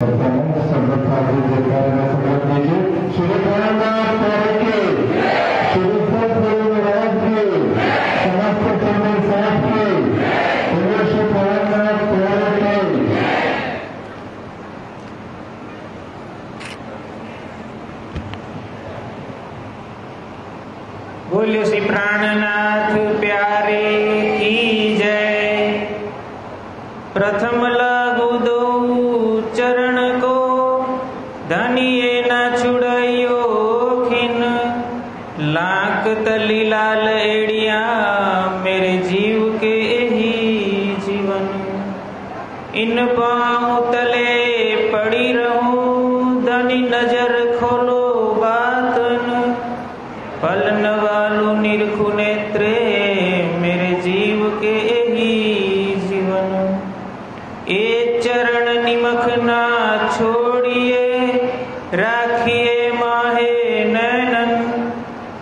बोलो श्री प्राणनाथ प्यारे की जय। प्रथम लागू दो चरण को, धनिये न छुड़ाइयो खिन। लाख तली लाल एड़िया मेरे जीव के ही जीवन। इन पाँव तले पड़ी रहूं, धनी नजर खोलो बातन। फलन वालू निरखु नेत्रे मेरे जीव के ही जीवन। ए चरण निमख ना छोड़िए, राखिए माहे नैनन।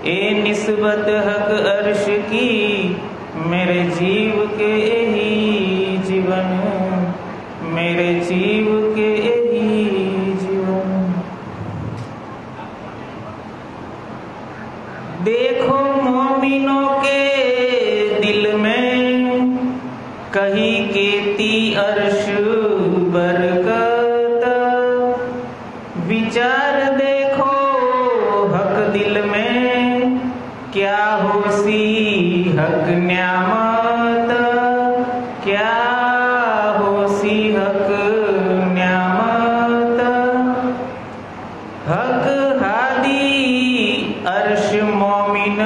ए निस्बत हक अर्श की मेरे जीव के ही जीवन, मेरे जीव के ही जीवन। देखो मोमिनों के दिल में कही केती अर्श बरकत। विचार देखो हक दिल में क्या होसी हक न्यामत। क्या होसी हक न्यामत। हक हादी अर्श मोमिन।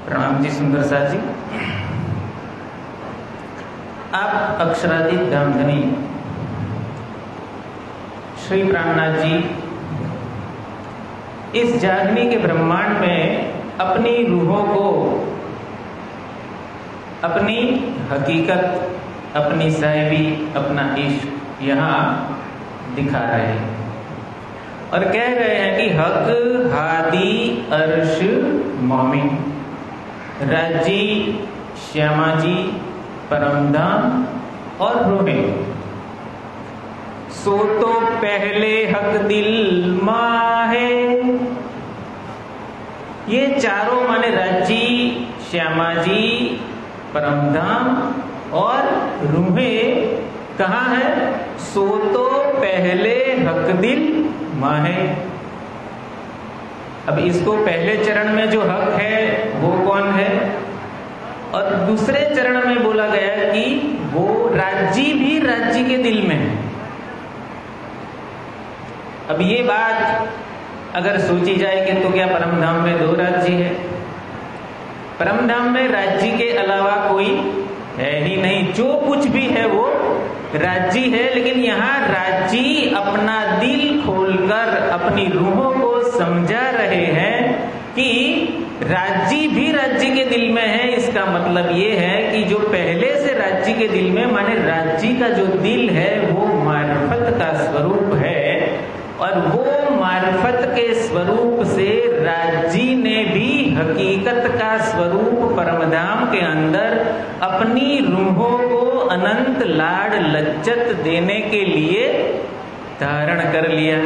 प्रणाम जी सुंदर साथ जी। आप अक्षरादि धामधनी श्री प्राणनाथ जी इस जागनी के ब्रह्मांड में अपनी रूहों को अपनी हकीकत, अपनी साहिबी, अपना इश्क यहाँ दिखा रहे हैं और कह रहे हैं कि हक हादी अर्श मोमिन। राजी, श्यामा जी, परमधाम और रूहें। सो तो पहले हक दिल माहे। ये चारों माने राजी, श्यामा जी, परमधाम और रूहें कहाँ है? सो तो पहले हक दिल माहे। अब इसको पहले चरण में जो हक है वो कौन है, और दूसरे चरण में बोला गया कि वो राज्य भी राज्य के दिल में है। अब ये बात अगर सोची जाए कि तो क्या परमधाम में दो राज्य है? परमधाम में राज्य के अलावा कोई है ही नहीं। जो कुछ भी है वो राज्य है, लेकिन यहाँ राज्य अपना दिल खोलकर अपनी रूहों को समझा रहे हैं कि राज्य भी राज्य के दिल में है। इसका मतलब ये है कि जो पहले से राज्य के दिल में, माने राज्य का जो दिल है वो मार्फत का स्वरूप है, और वो मार्फत के स्वरूप से राज्य ने भी हकीकत का स्वरूप परमधाम के अंदर अपनी रूहों को अनंत लाड लज्जत देने के लिए धारण कर लिया।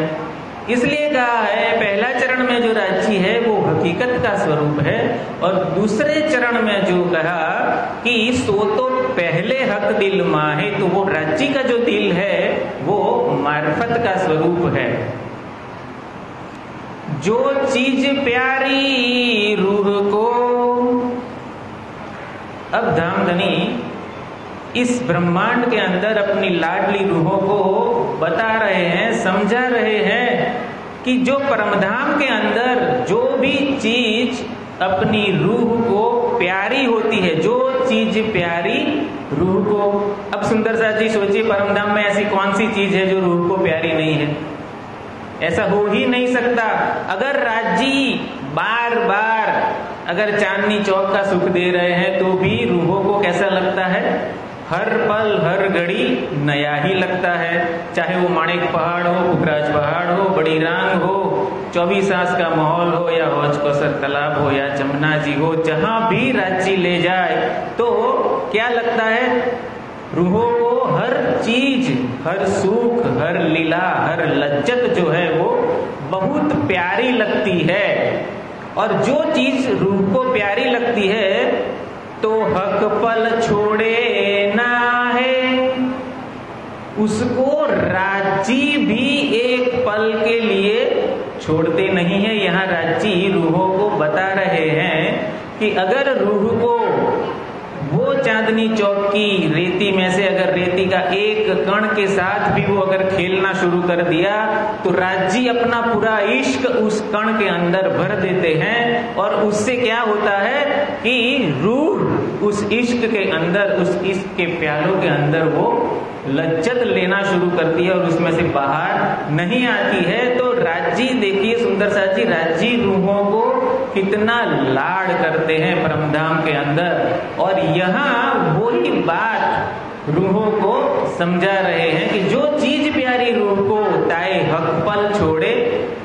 इसलिए कहा है पहला चरण में जो राज्य है वो हकीकत का स्वरूप है, और दूसरे चरण में जो कहा कि सो तो पहले हक दिल माहे, तो वो राज्य का जो दिल है वो मार्फत का स्वरूप है। जो चीज प्यारी रूह को। अब धामधनी इस ब्रह्मांड के अंदर अपनी लाडली रूहों को बता रहे हैं, समझा रहे हैं कि जो परमधाम के अंदर जो भी चीज अपनी रूह को प्यारी होती है, जो चीज प्यारी रूह को। अब सुंदर साथ जी सोचिए, परमधाम में ऐसी कौन सी चीज है जो रूह को प्यारी नहीं है? ऐसा हो ही नहीं सकता। अगर राज्य बार बार अगर चांदनी चौक का सुख दे रहे हैं तो भी रूहों को कैसा लगता है? हर पल हर घड़ी नया ही लगता है, चाहे वो माणिक पहाड़ हो, पुखराज पहाड़ हो, बड़ी रांग हो, 24 आस का माहौल हो, या हौज कौसर तालाब हो, या जमुना जी हो, जहां भी राज्य ले जाए तो क्या लगता है, रूहों को हर चीज, हर सुख, हर लीला, हर लज्जत जो है वो बहुत प्यारी लगती है। और जो चीज रूह को प्यारी लगती है तो हक पल छोड़े ना है, उसको राजी भी एक पल के लिए छोड़ते नहीं है। यहाँ राजी रूहों को बता रहे हैं कि अगर रूह को वो चांदनी चौक की रेती में से अगर रेती का एक कण के साथ भी वो अगर खेलना शुरू कर दिया तो राजी अपना पूरा इश्क उस कण के अंदर भर देते हैं, और उससे क्या होता है कि रूह उस इश्क के अंदर, उस इश्क के प्यालों के अंदर वो लज्जत लेना शुरू करती है और उसमें से बाहर नहीं आती है। तो राजी देखिए सुंदर साथ जी, राजी रूहों को कितना लाड करते हैं परमधाम के अंदर, और यहाँ वही बात रूहों को समझा रहे हैं कि जो चीज प्यारी रूह को ताए हक पल छोड़े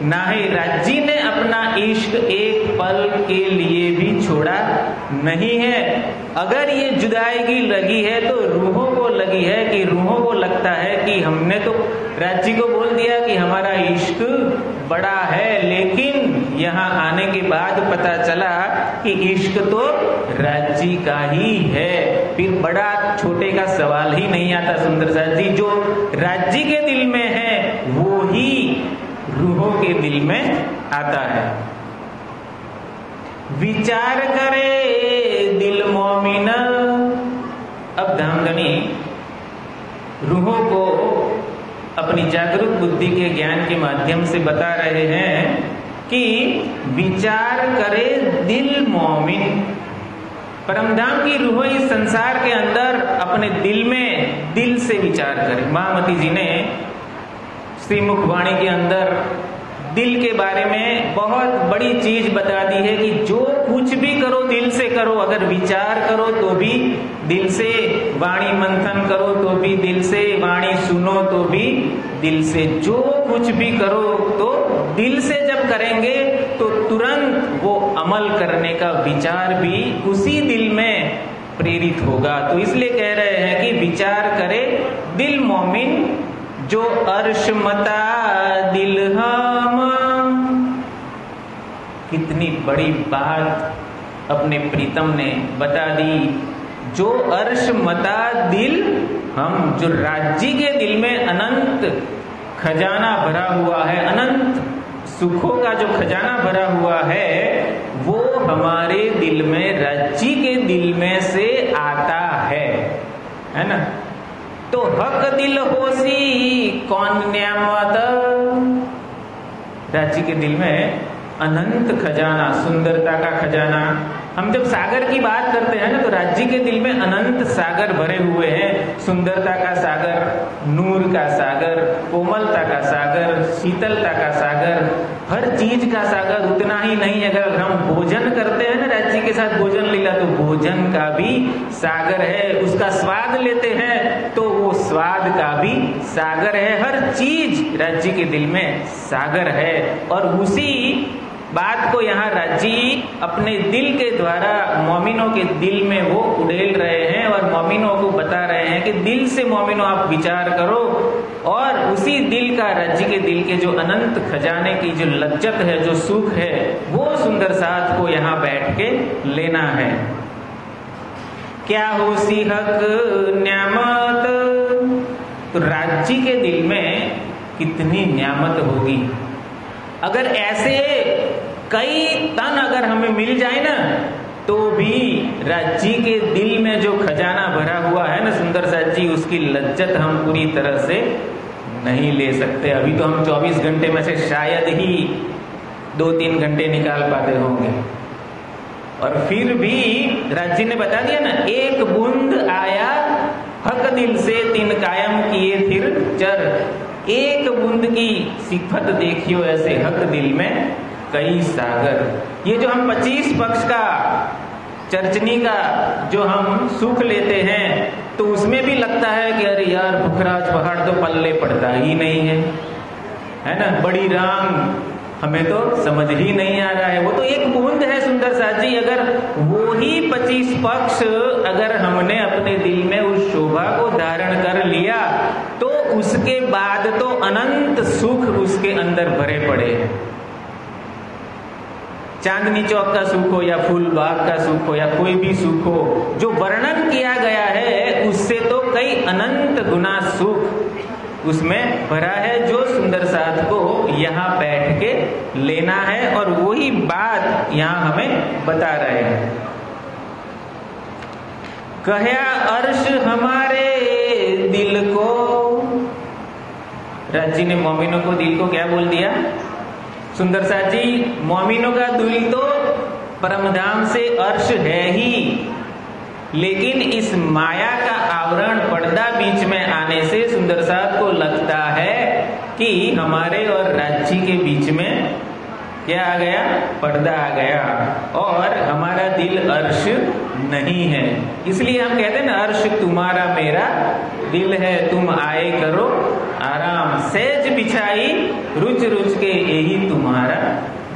नाहे, राज्जी ने अपना इश्क एक पल के लिए भी छोड़ा नहीं है। अगर ये जुदाई लगी है तो रूहों को लगी है, कि रूहों को लगता है कि हमने तो राज्जी को बोल दिया कि हमारा इश्क बड़ा है, लेकिन यहाँ आने के बाद पता चला कि इश्क तो राज्जी का ही है। फिर बड़ा छोटे का सवाल ही नहीं आता सुंदर साथ जी, जो राज्जी के दिल में है वो ही रूहों के दिल में आता है। विचार करे दिल मोमिन, अब धामधनी रूहों को अपनी जागरूक बुद्धि के ज्ञान के माध्यम से बता रहे हैं कि विचार करे दिल मोमिन। परमधाम की रूह इस संसार के अंदर अपने दिल में दिल से विचार करे। महामती जी ने श्रीमुख वाणी के अंदर दिल के बारे में बहुत बड़ी चीज बता दी है कि जो कुछ भी करो दिल से करो, अगर विचार करो तो भी दिल से, वाणी मंथन करो तो भी दिल से, वाणी सुनो तो भी दिल से, जो कुछ भी करो तो दिल से जब करेंगे तो तुरंत वो अमल करने का विचार भी उसी दिल में प्रेरित होगा। तो इसलिए कह रहे हैं कि विचार करे दिल मोमिन, जो अर्श मता दिल हम। कितनी बड़ी बात अपने प्रीतम ने बता दी, जो अर्श मता दिल हम, जो राज्जी के दिल में अनंत खजाना भरा हुआ है, अनंत सुखों का जो खजाना भरा हुआ है वो हमारे दिल में, राज्जी के दिल में से आता है ना। तो हक दिल होसी कौन न्यामत, राज्जी के दिल में अनंत खजाना, सुंदरता का खजाना। हम जब सागर की बात करते हैं ना तो राज्जी के दिल में अनंत सागर भरे हुए हैं, सुंदरता का सागर, नूर का सागर, कोमलता का सागर, शीतलता का सागर, हर चीज का सागर। उतना ही नहीं, अगर हम भोजन करते हैं ना राज्जी के साथ भोजन लीला, तो भोजन का भी सागर है। उसका स्वाद लेते हैं तो वो स्वाद का भी सागर है। हर चीज राज्जी के दिल में सागर है, और उसी बात को यहाँ राज्जी अपने दिल के द्वारा मोमिनों के दिल में वो उड़ेल रहे हैं और मोमिनों को बता रहे हैं कि दिल से मोमिनों आप विचार करो, और उसी दिल का, राज्जी के दिल के जो अनंत खजाने की जो लज्जत है, जो सुख है, वो सुंदर साथ को यहाँ बैठ के लेना है। क्या हो सी हक न्यामत, तो राज्जी के दिल में कितनी न्यामत होगी। अगर ऐसे कई तन अगर हमें मिल जाए ना तो भी राज्जी के दिल में जो खजाना भरा हुआ है ना सुंदर साथ जी, उसकी लज्जत हम पूरी तरह से नहीं ले सकते। अभी तो हम 24 घंटे में से शायद ही 2-3 घंटे निकाल पाते होंगे, और फिर भी राज्जी ने बता दिया ना, एक बूंद आया हक दिल से तीन कायम किए फिर चर। एक बूंद की सिफत देखियो ऐसे हक दिल में कई सागर। ये जो हम 25 पक्ष का चर्चनी का जो हम सुख लेते हैं तो उसमें पोखराज पहाड़ तो पल्ले पड़ता ही नहीं है ना। बड़ी राम हमें तो समझ ही नहीं आ रहा है, वो तो एक बूंद है सुंदर साथ जी। अगर वो ही 25 पक्ष अगर हमने अपने दिल में उस शोभा को धारण कर लिया तो उसके बाद तो अनंत सुख उसके अंदर भरे पड़े हैं। चांदनी चौक का सुख हो या फूल बाग का सुख हो या कोई भी सुख हो, जो वर्णन किया गया है उससे तो कई अनंत गुना सुख उसमें भरा है, जो सुंदर साथ को यहाँ बैठ के लेना है। और वही बात यहाँ हमें बता रहे हैं। कहया अर्श हमारे दिल को, राज जी ने मोमिनों को दिल को क्या बोल दिया? सुंदर साथ जी, मोमिनों का दिल तो परमधाम से अर्श है ही, लेकिन इस माया का आवरण पर्दा बीच में आने से सुंदर साथ को लगता है कि हमारे और राज्य के बीच में क्या आ गया? पर्दा आ गया और हमारा दिल अर्श नहीं है। इसलिए हम कहते हैं ना, अर्श तुम्हारा मेरा दिल है, तुम आए करो आराम, सेज बिछाई रुच रुच के यही तुम्हारा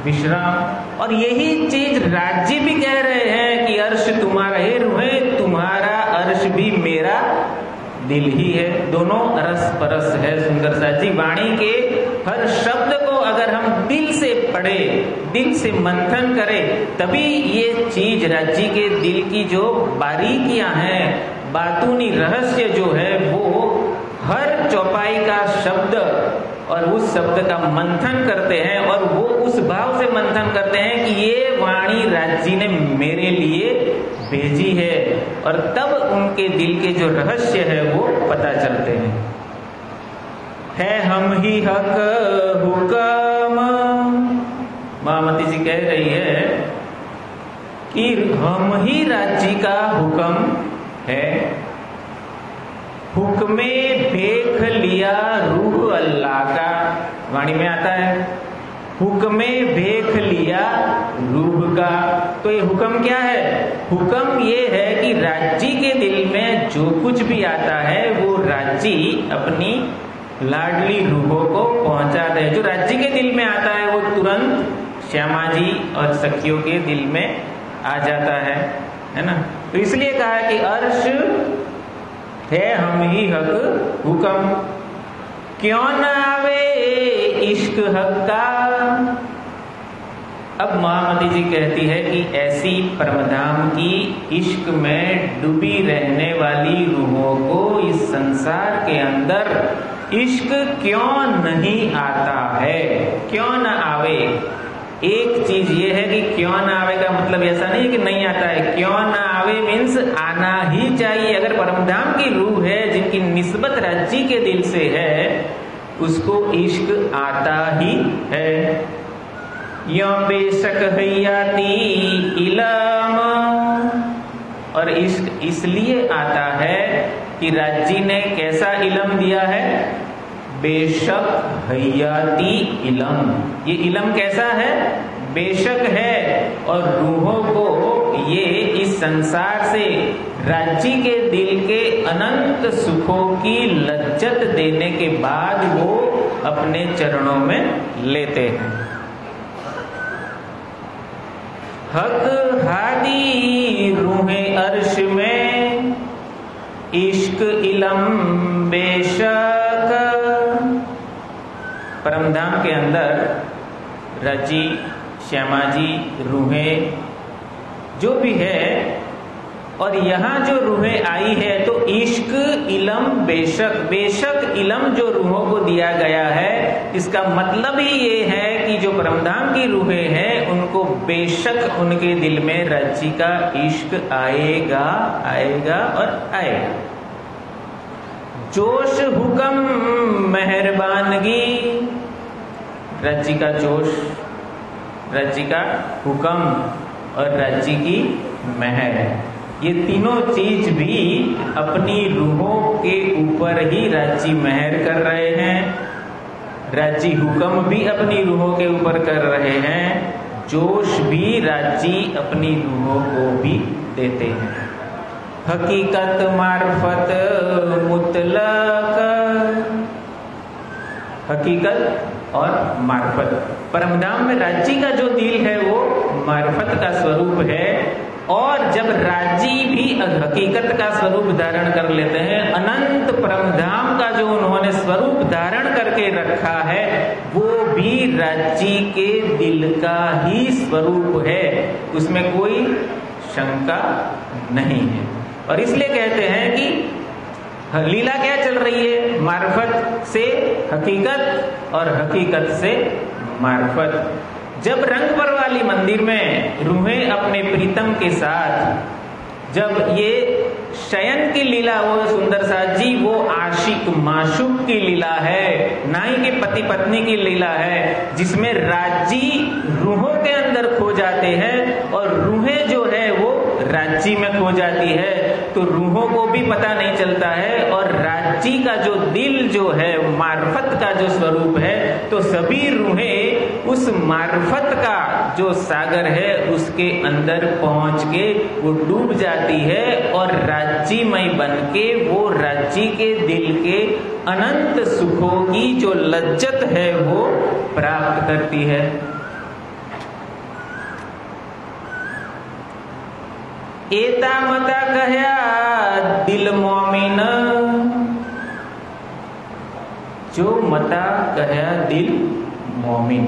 विश्राम। और यही चीज राज्य भी कह रहे हैं कि अर्श तुम्हारा, हे रूहे तुम्हारा अर्श भी मेरा दिल ही है। दोनों रस परस है सुंदर साथ जी। वाणी के हर शब्द को अगर हम दिल से पढ़े, दिल से मंथन करें, तभी ये चीज राज्य के दिल की जो बारीकियां हैं, बातूनी रहस्य जो है, वो हर चौपाई का शब्द और उस शब्द का मंथन करते हैं और वो उस भाव से मंथन करते हैं कि ये वाणी राज्य ने मेरे लिए भेजी है, और तब उनके दिल के जो रहस्य है वो पता चलते हैं। है हम ही हक हुक्म, महामती जी कह रही है कि हम ही राज्य का हुक्म है। हुक्मे देख लिया रूह अल्लाह का, वाणी में आता है हुक्मे देख लिया रूह का। तो ये हुक्म क्या है? हुक्म ये है कि राज्य के दिल में जो कुछ भी आता है वो राज्य अपनी लाडली रूहों को पहुंचा दे। जो राज्य के दिल में आता है वो तुरंत श्यामा जी और सखियों के दिल में आ जाता है ना। तो इसलिए कहा कि अर्श है हम ही हक हुक्म, क्यों न आवे इश्क हक का। अब महामती जी कहती है कि ऐसी परमधाम की इश्क में डूबी रहने वाली रूहों को इस संसार के अंदर इश्क क्यों नहीं आता है, क्यों न आवे। एक चीज ये है कि क्यों ना आवे का मतलब ऐसा नहीं है कि नहीं आता है, क्यों ना आवे मीन्स आना ही चाहिए। अगर परमधाम की रूह है जिनकी निस्बत राज्य के दिल से है, उसको इश्क आता ही है। यो बेशक हयाती इलम, और इश्क इसलिए आता है कि राज्य ने कैसा इलम दिया है? बेशक हयाती इलम। ये इलम कैसा है? बेशक है। और रूहों को ये इस संसार से राज्य के दिल के अनंत सुखों की लज्जत देने के बाद वो अपने चरणों में लेते हैं। हक हादी रूहे अर्श में इश्क इलम बेशक। परमधाम के अंदर रजी, श्यामा जी, रूहें जो भी है, और यहाँ जो रूहें आई है तो इश्क इलम बेशक, बेशक इलम जो रूहों को दिया गया है, इसका मतलब ही ये है कि जो परमधाम की रूहें हैं उनको बेशक उनके दिल में रज्जी का इश्क आएगा, आएगा और आएगा। जोश हुक्म मेहरबानगी, रज्जी का जोश, रज्जी का हुक्म और रज्जी की मेहर, ये तीनों चीज भी अपनी रूहों के ऊपर ही राज्य मेहर कर रहे हैं, राज्य हुक्म भी अपनी रूहों के ऊपर कर रहे हैं, जोश भी राज्य अपनी रूहों को भी देते हैं। हकीकत मार्फत मुतलक, हकीकत और मार्फत। परमधाम में राज्य का जो दिल है वो मार्फत का स्वरूप है, और जब राज्य भी हकीकत का स्वरूप धारण कर लेते हैं, अनंत परमधाम का जो उन्होंने स्वरूप धारण करके रखा है वो भी राज्य के दिल का ही स्वरूप है, उसमें कोई शंका नहीं है। और इसलिए कहते हैं कि लीला क्या चल रही है, मार्फत से हकीकत और हकीकत से मार्फत। जब रंगपर वाली मंदिर में रूहें अपने प्रीतम के साथ जब ये शयन की लीला, वो सुंदर साथ जी वो आशिक माशूक की लीला है, ना ही कि पति पत्नी की लीला है, जिसमें राज्य रूहों के अंदर खो जाते हैं और रूहें जो है वो राज्य में खो जाती है, तो रूहों को भी पता नहीं चलता है, और राज्य का जो दिल जो है मार्फत का जो स्वरूप है, तो सभी रूहें उस मार्फत का जो सागर है उसके अंदर पहुंच के वो डूब जाती है, और राज्यमय बन के वो राज्य के दिल के अनंत सुखों की जो लज्जत है वो प्राप्त करती है। एता मता कहया दिल मोमिन, जो मता कहया दिल मोमिन,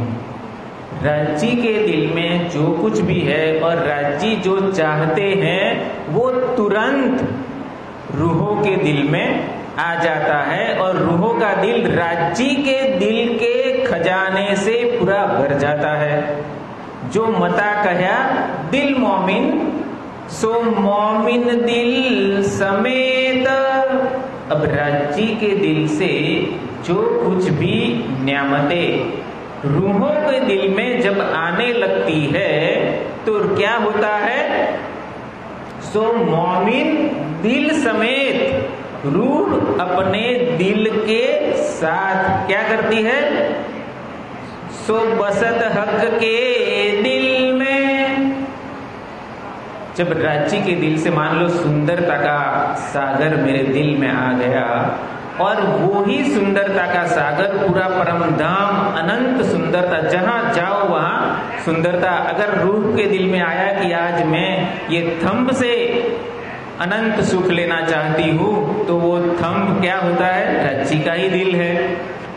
राज्य के दिल में जो कुछ भी है और राज्य जो चाहते हैं वो तुरंत रूहों के दिल में आ जाता है, और रूहों का दिल राज्य के दिल के खजाने से पूरा भर जाता है। जो मता कहया दिल मोमिन, सो मोमिन दिल समेत। अब राज्य के दिल से जो कुछ भी न्यामते रूहों के दिल में जब आने लगती है तो क्या होता है, सो मोमिन दिल समेत रूह अपने दिल के साथ क्या करती है, सो बसत हक के दिल में। जब राज्य के दिल से मान लो सुंदरता का सागर मेरे दिल में आ गया, और वो ही सुंदरता का सागर पूरा परमधाम अनंत सुंदरता, जहां जाओ वहां सुंदरता। अगर रूह के दिल में आया कि आज मैं ये थंब से अनंत सुख लेना चाहती हूँ, तो वो थंब क्या होता है, राज्य का ही दिल है,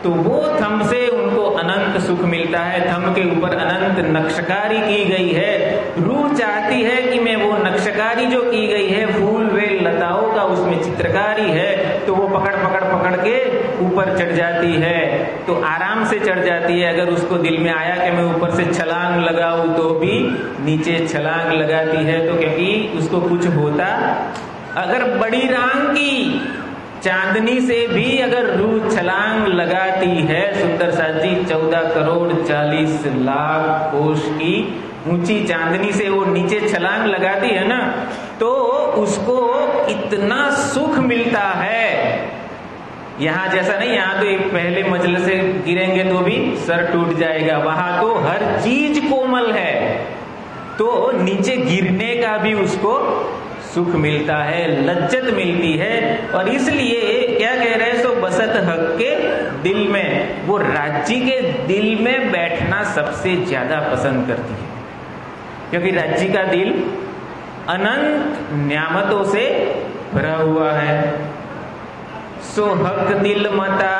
तो वो थंब से उनको अनंत सुख मिलता है। थंब के ऊपर अनंत नक्शकारी की गई है। रूह चाहती है कि मैं वो नक्शकारी जो की गई है फूल वेल लताओं का उसमें चित्रकारी है, तो वो पकड़ पकड़ पकड़ के ऊपर चढ़ जाती है, तो आराम से चढ़ जाती है। अगर उसको दिल में आया कि मैं ऊपर से छलांग लगाऊं तो भी नीचे छलांग लगाती है, तो क्योंकि उसको कुछ होता। अगर बड़ी रांग की चांदनी से भी अगर रूह छलांग लगाती है, सुंदर साजी 14 करोड़ 40 लाख कोष की ऊंची चांदनी से वो नीचे छलांग लगाती है ना, तो उसको इतना सुख मिलता है। यहाँ जैसा नहीं, यहाँ तो एक पहले मंजिल से गिरेंगे तो भी सर टूट जाएगा, वहां तो हर चीज कोमल है, तो नीचे गिरने का भी उसको सुख मिलता है, लज्जत मिलती है। और इसलिए क्या कह रहे हैं, सो बसत हक के दिल में, वो राज्य के दिल में बैठना सबसे ज्यादा पसंद करती है, क्योंकि राज्य का दिल अनंत न्यामतों से भरा हुआ है। सो हक दिल मता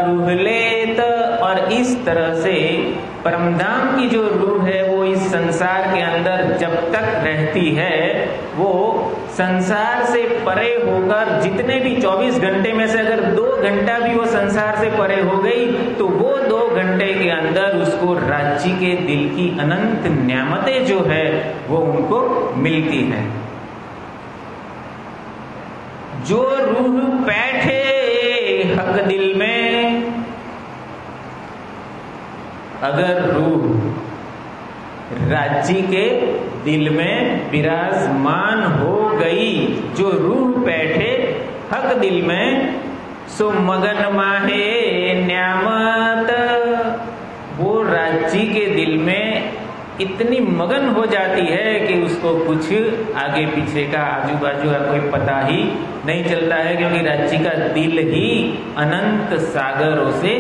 रूह लेत, और इस तरह से परमधाम की जो रूह है वो इस संसार के अंदर जब तक रहती है, वो संसार से परे होकर जितने भी 24 घंटे में से अगर 2 घंटा भी वो संसार से परे हो गई, तो वो 2 घंटे के अंदर उसको राज्य के दिल की अनंत न्यामतें जो है वो उनको मिलती है। जो रूह बैठे हक दिल में, अगर रूह राज्य के दिल में विराजमान हो गई, जो रूह बैठे हक दिल में, सो मगन माहे न्यामत, वो राज्य के दिल में इतनी मगन हो जाती है कि उसको कुछ आगे पीछे का आजू बाजू का कोई पता ही नहीं चलता है, क्योंकि राज्य का दिल ही अनंत सागरों से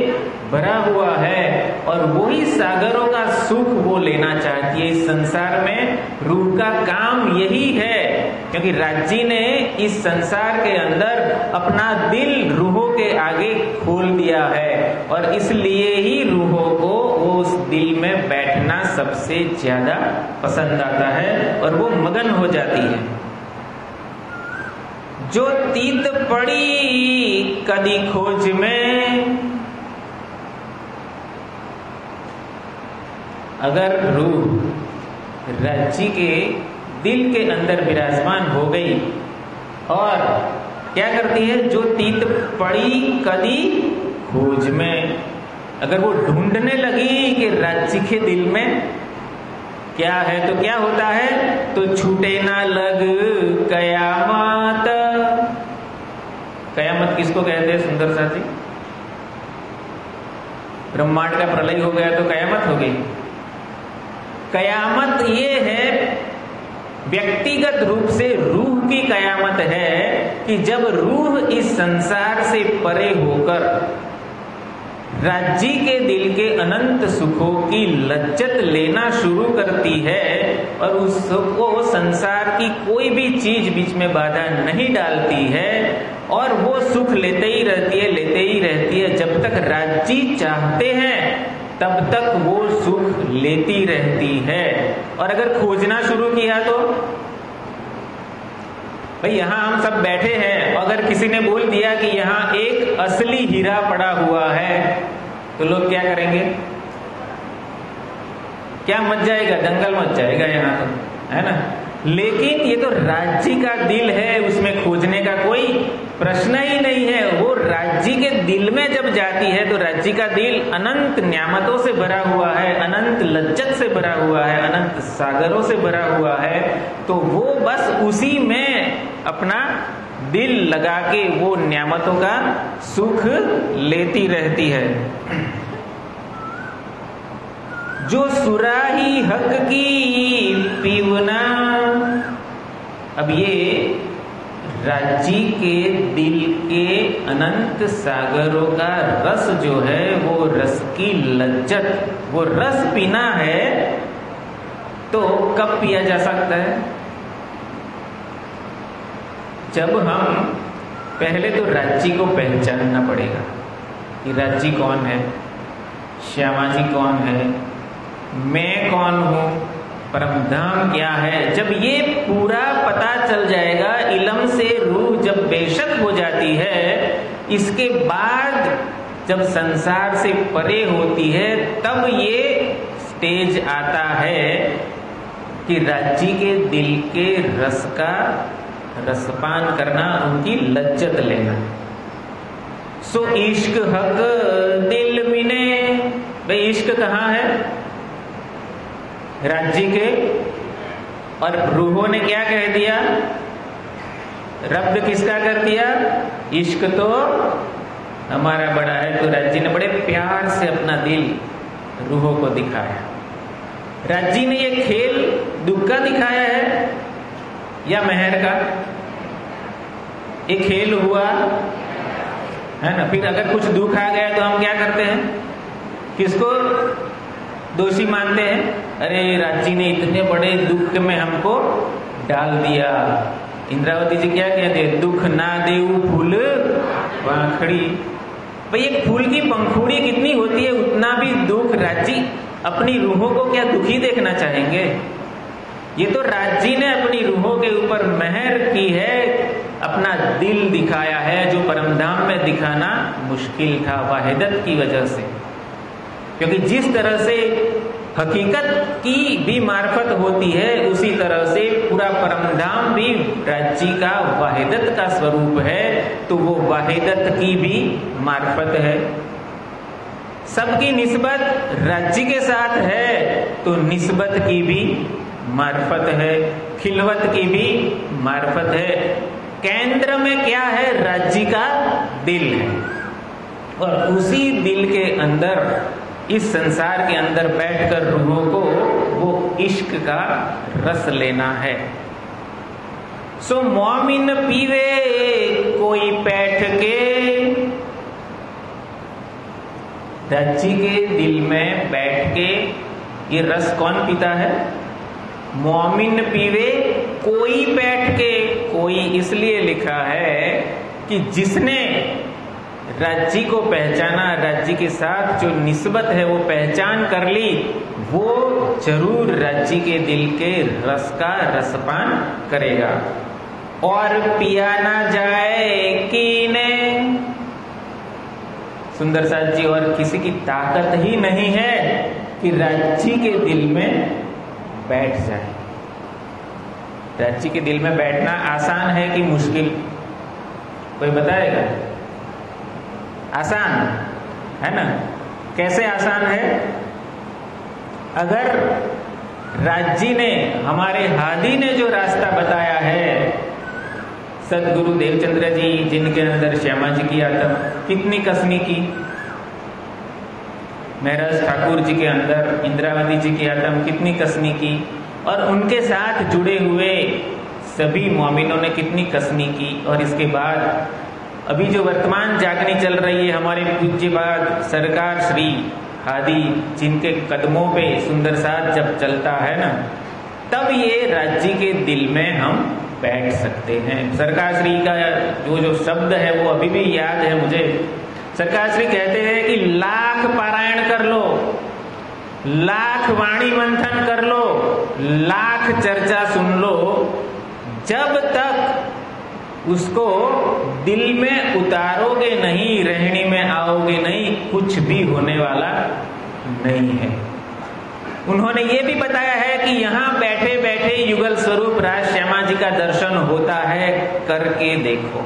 भरा हुआ है और वही सागरों का सुख वो लेना चाहती है। इस संसार में रूह का काम यही है, क्योंकि राज्य ने इस संसार के अंदर अपना दिल रूहों के आगे खोल दिया है और इसलिए ही रूहों को वो उस दिल में बैठना सबसे ज्यादा पसंद आता है और वो मगन हो जाती है। जो तीत पड़ी कदी खोज में, अगर रूह राज्य के दिल के अंदर विराजमान हो गई और क्या करती है, जो तीत पड़ी कदी खोज में, अगर वो ढूंढने लगी कि राज्य के दिल में क्या है तो क्या होता है, तो छूटे ना लग कयामत। कयामत किसको कहते हैं सुंदर साथ जी? ब्रह्मांड का प्रलय हो गया तो कयामत हो गई। कयामत ये है, व्यक्तिगत रूप से रूह की कयामत है कि जब रूह इस संसार से परे होकर राज्य के दिल के अनंत सुखों की लज्जत लेना शुरू करती है और उसको संसार की कोई भी चीज बीच में बाधा नहीं डालती है और वो सुख लेते ही रहती है जब तक राज्य चाहते हैं तब तक वो सुख लेती रहती है। और अगर खोजना शुरू किया तो भाई यहां हम सब बैठे हैं, अगर किसी ने बोल दिया कि यहां एक असली हीरा पड़ा हुआ है तो लोग क्या करेंगे? क्या मच जाएगा, दंगल मच जाएगा यहां तो, है ना। लेकिन ये तो राज्य का दिल है, उसमें खोजने का कोई प्रश्न ही नहीं है। वो राज्य के दिल में जब जाती है तो राज्य का दिल अनंत न्यामतों से भरा हुआ है, अनंत लज्जत से भरा हुआ है, अनंत सागरों से भरा हुआ है, तो वो बस उसी में अपना दिल लगा के वो न्यामतों का सुख लेती रहती है। जो सुराही हक की पीवना, अब ये राज्य के दिल के अनंत सागरों का रस जो है, वो रस की लज्जत, वो रस पीना है तो कब पिया जा सकता है? जब हम पहले तो राज्य को पहचानना पड़ेगा कि राज्य कौन है, श्यामा जी कौन है, मैं कौन हूं, परमधाम क्या है। जब ये पूरा पता चल जाएगा, इल्म से रूह जब बेशक हो जाती है, इसके बाद जब संसार से परे होती है तब ये स्टेज आता है कि राज्य के दिल के रस का रसपान करना, उनकी लज्जत लेना। सो इश्क हक दिल मिने, भाई इश्क कहाँ है? राज्य के। और रूहों ने क्या कह दिया? रब्द किसका कर दिया? इश्क तो हमारा बड़ा है। तो राज्य ने बड़े प्यार से अपना दिल रूहों को दिखाया। राज्य ने ये खेल दुख का दिखाया है या मेहर का? एक खेल हुआ है ना। फिर अगर कुछ दुख आ गया तो हम क्या करते हैं? किसको दोषी मानते हैं? अरे राज्य ने इतने बड़े दुख में हमको डाल दिया। इंद्रावती जी क्या कहते हैं? दुख ना देऊ फूल पंखुड़ी। भाई एक फूल की पंखुड़ी कितनी होती है, उतना भी दुख राज्य अपनी रूहों को क्या दुखी देखना चाहेंगे? ये तो राज्य ने अपनी रूहों के ऊपर मेहर की है, अपना दिल दिखाया है, जो परमधाम में दिखाना मुश्किल था वाहिदत की वजह से। क्योंकि जिस तरह से हकीकत की भी मार्फत होती है, उसी तरह से पूरा परमधाम भी राज्य का वाहिदत का स्वरूप है, तो वो वाहिदत की भी मार्फत है। सबकी निस्बत राज्य के साथ है तो निस्बत की भी मार्फत है, खिलवत की भी मार्फत है। केंद्र में क्या है? राज्य का दिल है। और उसी दिल के अंदर, इस संसार के अंदर बैठकर रूहों को वो इश्क का रस लेना है। सो मोमिन पीवे कोई बैठ के, रज्जी के दिल में बैठ के ये रस कौन पीता है? मोमिन पीवे कोई बैठ के। कोई इसलिए लिखा है कि जिसने रज्जी को पहचाना, रज्जी के साथ जो निस्बत है वो पहचान कर ली, वो जरूर रज्जी के दिल के रस का रसपान करेगा। और पिया ना जाए कीने, सुंदर साथ जी, और किसी की ताकत ही नहीं है कि रज्जी के दिल में बैठ जाए। रज्जी के दिल में बैठना आसान है कि मुश्किल? कोई बताएगा? आसान है ना? कैसे आसान है? अगर रज्जी ने, हमारे हादी ने जो रास्ता बताया है, सदगुरु देवचंद्र जी, जिनके अंदर श्यामा जी की आत्म कितनी कसमी की, महराज ठाकुर जी के अंदर इंद्रावती जी की आत्म कितनी कसमी की, और उनके साथ जुड़े हुए सभी मोमिनों ने कितनी कसमी की। और इसके बाद अभी जो वर्तमान जागनी चल रही है, हमारे पूज्य बाद सरकार श्री हादी, जिनके कदमों पे सुंदर साथ जब चलता है ना, तब ये राज्य के दिल में हम बैठ सकते हैं। सरकार श्री का जो शब्द है वो अभी भी याद है मुझे। सरकार श्री कहते हैं कि लाख पारायण कर लो, लाख वाणी मंथन कर लो, लाख चर्चा सुन लो, जब तक उसको दिल में उतारोगे नहीं, रहनी में आओगे नहीं, कुछ भी होने वाला नहीं है। उन्होंने ये भी बताया है कि यहाँ बैठे बैठे युगल स्वरूप राज श्यामा जी का दर्शन होता है, करके देखो।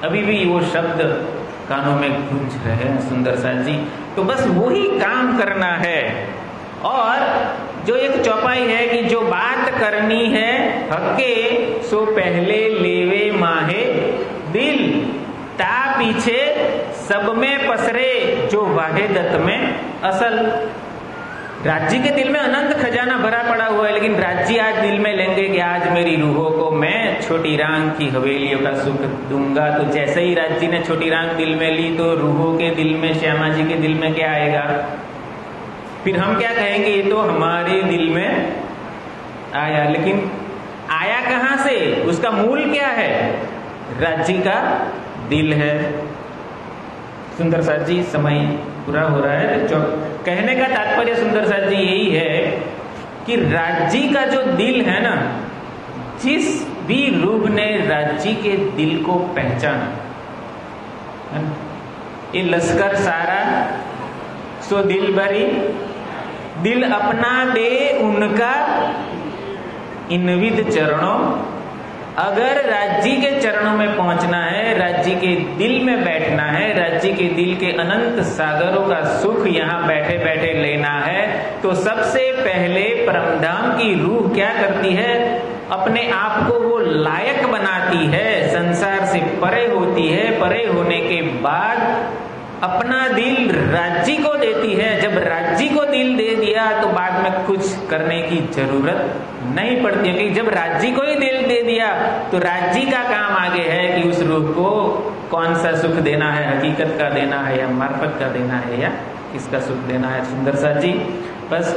अभी भी वो शब्द कानों में गूंज रहे हैं सुंदर साथ जी। तो बस वही काम करना है। और जो एक चौपाई है कि जो बात करनी है हके, सो पहले लेवे माहे दिल, ता पीछे सब में पसरे जो वाहिदत में असल। राज्य के दिल में अनंत खजाना भरा पड़ा हुआ है, लेकिन राज्य आज दिल में लेंगे कि आज मेरी रूहों को मैं छोटी रांग की हवेलियों का सुख दूंगा। तो जैसे ही राज्य ने छोटी रांग दिल में ली, तो रूहों के दिल में, श्यामा जी के दिल में क्या आएगा? फिर हम क्या कहेंगे? ये तो हमारे दिल में आया। लेकिन आया कहां से? उसका मूल क्या है? राज्य का दिल है। सुंदर साथ जी, समय पूरा हो रहा है। जो कहने का तात्पर्य सुंदर साथ जी यही है कि राज्य का जो दिल है ना, जिस भी रूह ने राज्य के दिल को पहचाना, ये लश्कर सारा सो दिल भरी, दिल अपना दे उनका इनविद चरणों। अगर राज्य के चरणों में पहुंचना है, राज्य के दिल में बैठना है, राज्य के दिल के अनंत सागरों का सुख यहाँ बैठे बैठे लेना है, तो सबसे पहले परमधाम की रूह क्या करती है? अपने आप को वो लायक बनाती है, संसार से परे होती है। परे होने के बाद अपना दिल राज्य को देती है। जब राज्य को दिल दे दिया तो बाद में कुछ करने की जरूरत नहीं पड़ती है, क्योंकि जब राज्य को ही दिल दे दिया तो राज्य का काम आगे है कि उस रूह को कौन सा सुख देना है, हकीकत का देना है या मार्फत का देना है या किसका सुख देना है। सुंदर साथ जी, बस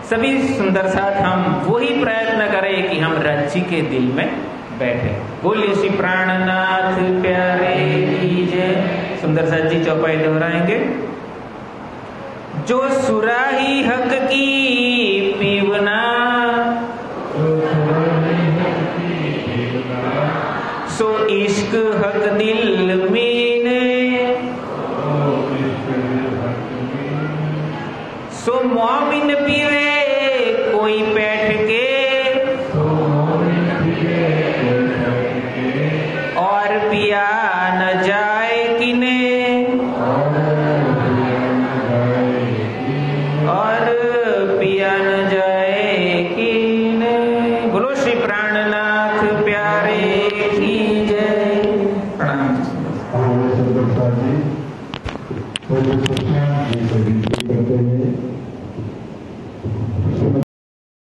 सभी सुंदर साथ हम वही प्रयत्न करें कि हम राज्य के दिल में बैठे। बोलिए श्री प्राणनाथ प्यारे की जय। सुंदर साथ जी चौपाई दोहराएंगे। जो सुराही हक की पीवना, सो इश्क हक दिल मीने, सो मोमिन पीवे कोई बैठ के, और पिया न जाए किने, और पिया न जाए किने। बोलो श्री प्राणनाथ प्यारे की जय। प्रणाम।